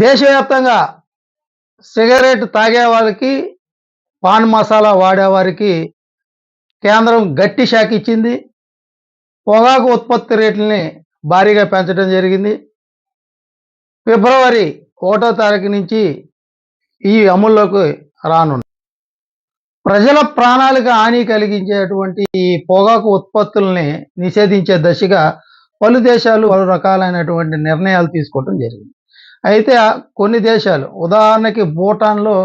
దేశవ్యాప్తంగా సిగరెట్ తాగే వాళ్ళకి, పాన్ మసాలా వాడేవారికి కేంద్రం గట్టి షాక్ ఇచ్చింది. పొగాకు ఉత్పత్తి రేట్లని భారీగా పెంచడం జరిగింది. ఫిబ్రవరి 1వ తారీఖు నుంచి ఈ అమల్లోకి రానుంది. ప్రజల ప్రాణాలకు హాని కలిగించేటువంటి ఈ పొగాకు ఉత్పత్తుల్ని నిషేధించే దశగా పలు దేశాలు పలు రకాలైనటువంటి నిర్ణయాలు తీసుకోవడం జరిగింది. అయితే కొన్ని దేశాలు ఉదాహరణకి భూటాన్‌లో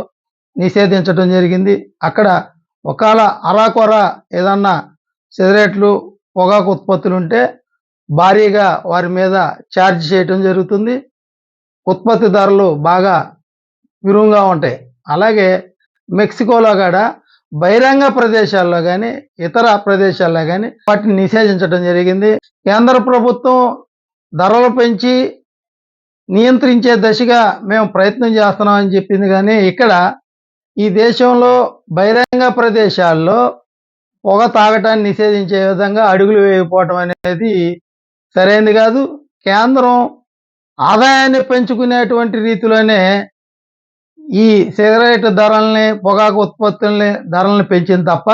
నిషేధించడం జరిగింది. అక్కడ ఒకవేళ అరాకొర ఏదన్నా సిగరెట్లు, పొగాకు ఉత్పత్తులుంటే భారీగా వారి మీద ఛార్జ్ చేయటం జరుగుతుంది. ఉత్పత్తిదారులు బాగా విరువంగా ఉంటాయి. అలాగే మెక్సికోలో కూడా బహిరంగ ప్రదేశాల్లో కానీ, ఇతర ప్రదేశాల్లో కానీ వాటిని నిషేధించడం జరిగింది. కేంద్ర ప్రభుత్వం ధరలు పెంచి నియంత్రించే దశగా మేము ప్రయత్నం చేస్తున్నామని చెప్పింది. కానీ ఇక్కడ ఈ దేశంలో బహిరంగ ప్రదేశాల్లో పొగ తాగటాన్ని నిషేధించే విధంగా అడుగులు వేయకపోవటం అనేది సరైనది కాదు. కేంద్రం ఆదాయాన్ని పెంచుకునేటువంటి రీతిలోనే ఈ సిగరెట్ ధరల్ని, పొగాకు ఉత్పత్తుల్ని ధరలను పెంచింది తప్ప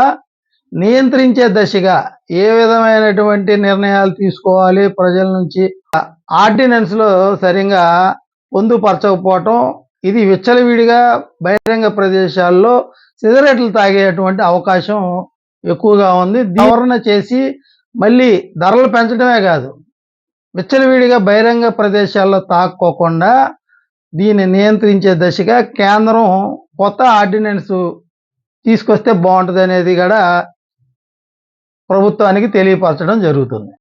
నియంత్రించే దశగా ఏ విధమైనటువంటి నిర్ణయాలు తీసుకోవాలి ప్రజల నుంచి ఆర్డినెన్స్‌లో సరిగ్గా పొందుపరచకపోవటం, ఇది విచ్చలవిడిగా బహిరంగ ప్రదేశాల్లో సిగరెట్లు తాగేటువంటి అవకాశం ఎక్కువగా ఉంది. సవరణ చేసి మళ్ళీ ధరలు పెంచడమే కాదు, విచ్చలవిడిగా బహిరంగ ప్రదేశాల్లో తాక్కోకుండా దీన్ని నియంత్రించే దశగా కేంద్రం కొత్త ఆర్డినెన్స్ తీసుకొస్తే బాగుంటుందనేది కూడా ప్రభుత్వానికి తెలియపరచడం జరుగుతుంది.